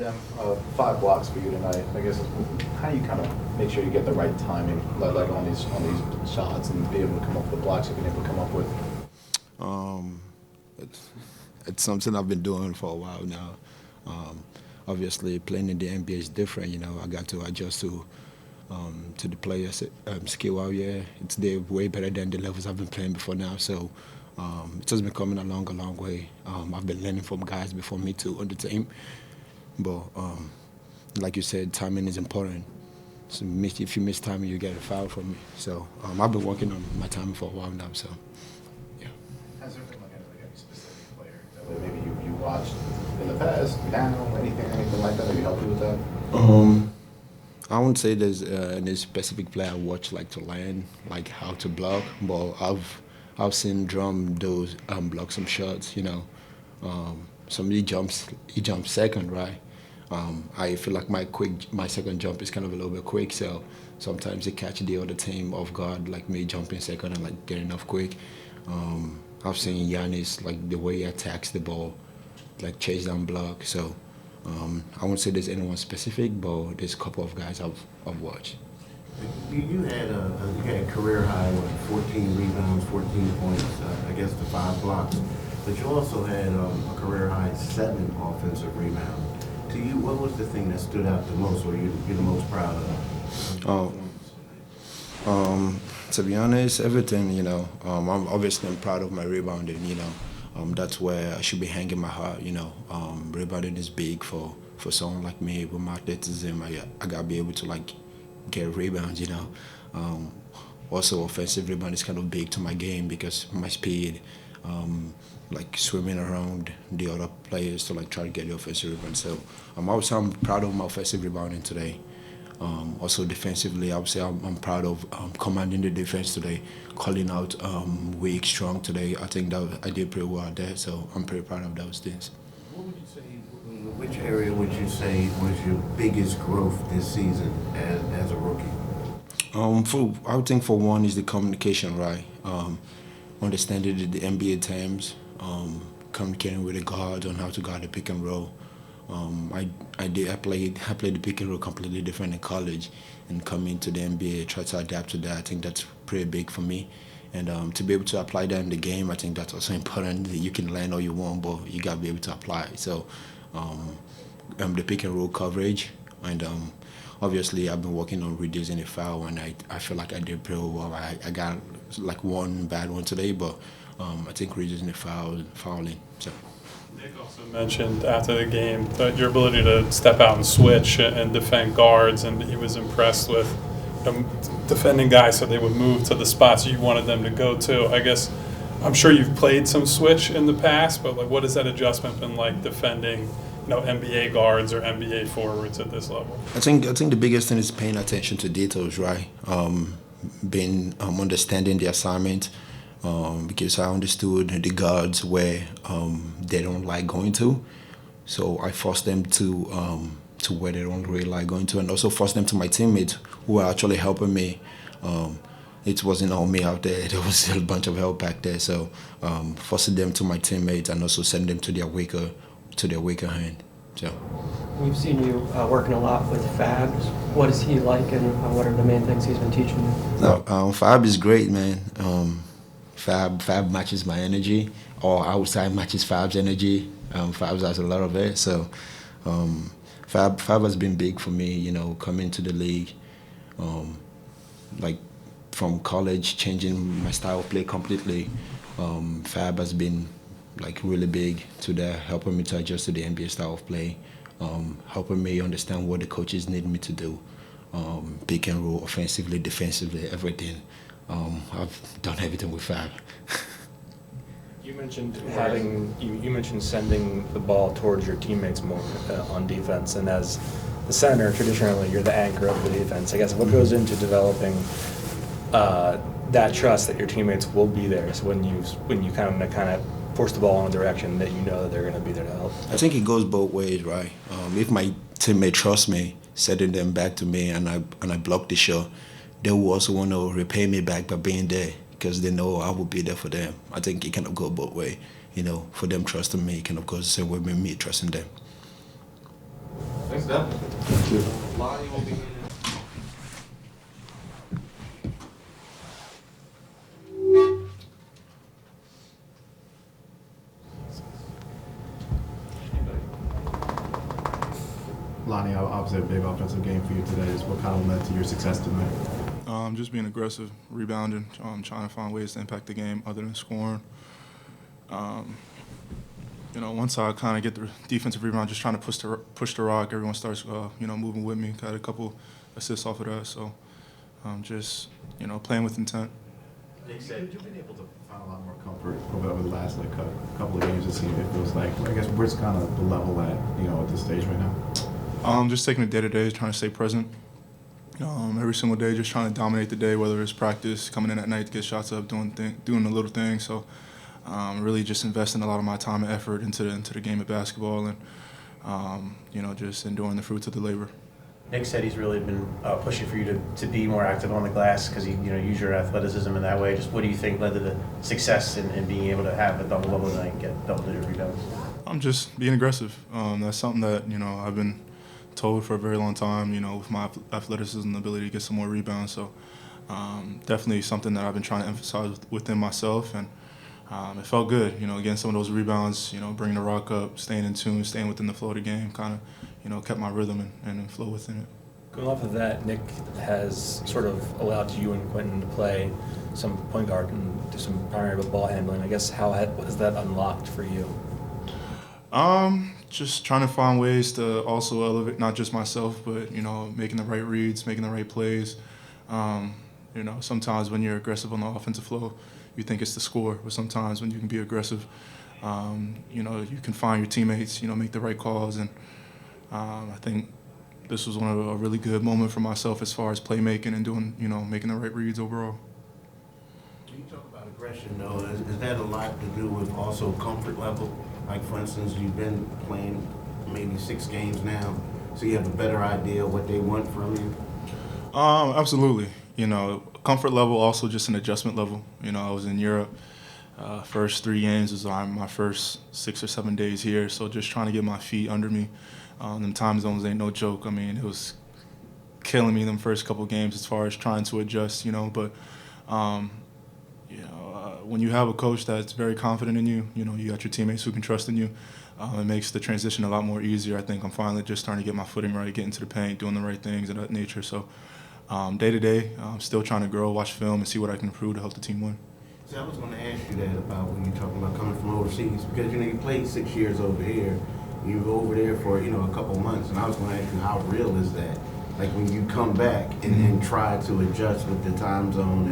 Adem, 5 blocks for you tonight. I guess how do you kind of make sure you get the right timing, like on these shots, and be able to come up with the blocks you've been able to come up with? It's something I've been doing for a while now. Obviously, playing in the NBA is different. You know, I got to adjust to the players' skill out here. It's way better than the levels I've been playing before now. So it's just been coming along a long way. I've been learning from guys before me too on the team. But like you said, timing is important. So if you miss timing, you get a foul from me. So I've been working on my timing for a while now. So yeah. Has there been like any specific player that maybe you watched in the past, now, anything like that? Maybe help you with that? I wouldn't say there's any specific player I watch like to learn like how to block, but I've seen Drum do block some shots. You know, somebody he jumps second, right? I feel like my second jump is kind of a little bit quick, so sometimes it catch the other team off guard, like me jumping second and like getting off quick. I've seen Giannis like the way he attacks the ball, like chase down block. So I won't say there's anyone specific, but there's a couple of guys I've watched. You had a career high, 14 rebounds, 14 points, I guess the 5 blocks. But you also had a career high 7 offensive rebounds. To you, what was the thing that stood out the most, or you're the most proud of? To be honest, everything, you know, I'm proud of my rebounding, you know. That's where I should be hanging my heart, you know. Rebounding is big for someone like me with my athleticism. I gotta be able to like get rebounds, you know. Also, offensive rebound is kind of big to my game because my speed, like swimming around the other players to like try to get the offensive rebound. So I'm proud of my offensive rebounding today. Also defensively, I would say I'm proud of commanding the defense today, calling out weak, strong today. I think that I did pretty well there, so I'm pretty proud of those things. What would you say, which area would you say was your biggest growth this season as a rookie? I would think for one is the communication, right? Understanding the NBA terms, communicating with the guards on how to guard the pick and roll. I played the pick and roll completely different in college, and coming to the NBA, try to adapt to that. I think that's pretty big for me, and to be able to apply that in the game, I think that's also important. You can learn all you want, but you gotta be able to apply. So, the pick and roll coverage, and obviously I've been working on reducing the foul, and I feel like I did pretty well. I got like one bad one today, but I think reducing the fouling. So. Nick also mentioned after the game that your ability to step out and switch and defend guards, and he was impressed with defending guys so they would move to the spots you wanted them to go to. I guess I'm sure you've played some switch in the past, but like, what has that adjustment been like defending, NBA guards or NBA forwards at this level? I think the biggest thing is paying attention to details, right? Being understanding the assignment. Because I understood the guards where they don't like going to, so I forced them to where they don't really like going to, and also forced them to my teammates who are actually helping me. It wasn't all me out there; there was a bunch of help back there. So forcing them to my teammates and also sending them to their weaker hand. So we've seen you working a lot with Fab. What is he like, and what are the main things he's been teaching you? No, Fab is great, man. Fab matches my energy, or outside matches Fab's energy. Fab has a lot of it, so Fab has been big for me. Coming to the league, like from college, changing my style of play completely. Fab has been like really big to that, helping me to adjust to the NBA style of play, helping me understand what the coaches need me to do, pick and roll, offensively, defensively, everything. I've done everything with Fab. You mentioned you mentioned sending the ball towards your teammates more on defense, and as the center, traditionally you're the anchor of the defense. I guess what goes into developing that trust that your teammates will be there? So when you kind of force the ball in a direction that you know that they're going to be there to help. I think it goes both ways, right? If my teammate trusts me, sending them back to me, and I block the shot, they will also want to repay me back by being there because they know I will be there for them. I think it kind of go both ways. For them trusting me, it kind of goes the same way with me trusting them. Thanks, Deb. Thank you. Lonnie will be in. Lonnie, obviously a big offensive game for you today. What kind of led to your success tonight? Just being aggressive, rebounding, trying to find ways to impact the game other than scoring. Once I kind of get the defensive rebound, just trying to push the rock, everyone starts, moving with me. Got a couple assists off of that, so just, playing with intent. Nick said you've been able to find a lot more comfort over the last couple of games. It feels like. I guess where's kind of the level at this stage right now? Just taking it day to day, trying to stay present. Every single day, just trying to dominate the day, whether it's practice, coming in at night to get shots up, doing the little things. So, really just investing a lot of my time and effort into the game of basketball, and just enjoying the fruits of the labor. Nick said he's really been pushing for you to be more active on the glass because you use your athleticism in that way. Just what do you think led to the success in being able to have a double-double tonight and get double-digit rebounds? I'm just being aggressive. That's something that I've been told for a very long time, with my athleticism and the ability to get some more rebounds. So definitely something that I've been trying to emphasize within myself, and it felt good, getting some of those rebounds, bringing the rock up, staying in tune, staying within the flow of the game, kind of, kept my rhythm and flow within it. Going off of that, Nick has sort of allowed you and Quentin to play some point guard and do some primary ball handling. I guess how has that unlocked for you? Just trying to find ways to also elevate not just myself, but making the right reads, making the right plays. Sometimes when you're aggressive on the offensive flow, you think it's the score, but sometimes when you can be aggressive, you can find your teammates, make the right calls, and I think this was one of a really good moment for myself as far as playmaking and doing, making the right reads overall. When you talk about aggression, though, is that a lot to do with also comfort level? Like, for instance, you've been playing maybe 6 games now, so you have a better idea of what they want from you? Absolutely. Comfort level, also just an adjustment level. I was in Europe. First 3 games was my first 6 or 7 days here, so just trying to get my feet under me. Them time zones ain't no joke. I mean, it was killing me them first couple games as far as trying to adjust, but when you have a coach that's very confident in you, you got your teammates who can trust in you, it makes the transition a lot more easier. I think I'm finally just starting to get my footing right, getting to the paint, doing the right things of that nature. So day to day, I'm still trying to grow, watch film, and see what I can improve to help the team win. See, I was going to ask you that about when you're talking about coming from overseas, because, you played 6 years over here. You were over there for, a couple months, and I was going to ask you, how real is that? Like, when you come back and try to adjust with the time zone,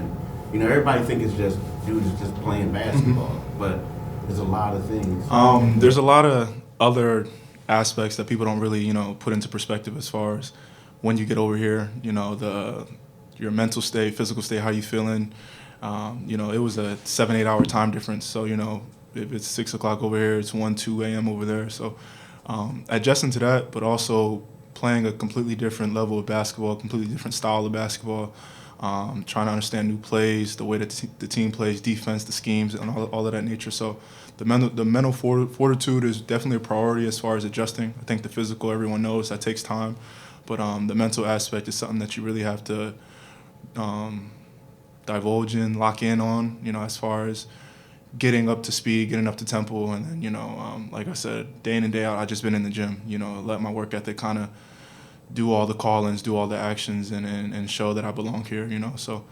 and, everybody think it's just dudes just playing basketball, but there's a lot of things. There's a lot of other aspects that people don't really, put into perspective as far as when you get over here, your mental state, physical state, how you feeling. It was a 7-8 hour time difference. So, if it's 6 o'clock over here, it's 1-2 a.m. over there. So adjusting to that, but also playing a completely different level of basketball, completely different style of basketball, trying to understand new plays, the way that the team plays, defense, the schemes, and all of that nature. So the mental fortitude is definitely a priority as far as adjusting. I think the physical, everyone knows that takes time. But the mental aspect is something that you really have to divulge in, lock in on, as far as getting up to speed, getting up to tempo. And then, like I said, day in and day out, I've just been in the gym, let my work ethic kind of do all the call-ins, do all the actions, and show that I belong here, So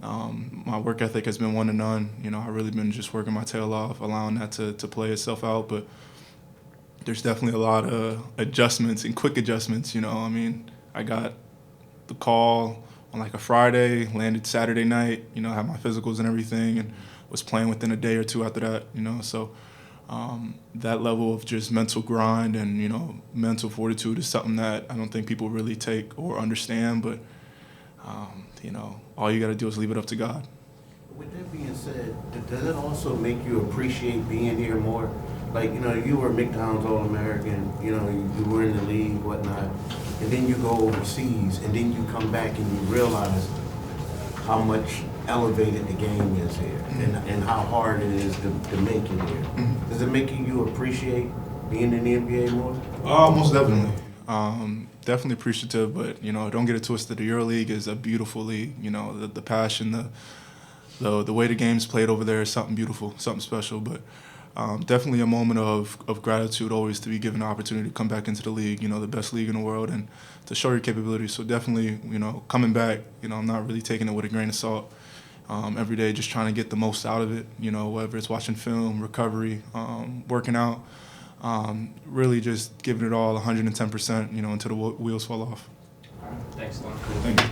my work ethic has been one to none. I've really been just working my tail off, allowing that to play itself out. But there's definitely a lot of adjustments and quick adjustments, I got the call on like a Friday, landed Saturday night, had my physicals and everything, and was playing within a day or two after that, So that level of just mental grind and, mental fortitude is something that I don't think people really take or understand, but, all you got to do is leave it up to God. With that being said, does it also make you appreciate being here more? Like, you were McDonald's All-American, you were in the league, whatnot, and then you go overseas, and then you come back and you realize how much elevated the game is here and how hard it is to make it here. Does it make you appreciate being in the NBA more? Most definitely. Definitely appreciative, but don't get it twisted. The EuroLeague is a beautiful league. The passion, the way the game's played over there is something beautiful, something special. But definitely a moment of gratitude always to be given the opportunity to come back into the league, the best league in the world, and to show your capabilities. So definitely, coming back, I'm not really taking it with a grain of salt. Every day just trying to get the most out of it, whether it's watching film, recovery, working out, really just giving it all 110%, until the wheels fall off. Thanks, Lon. Thank you.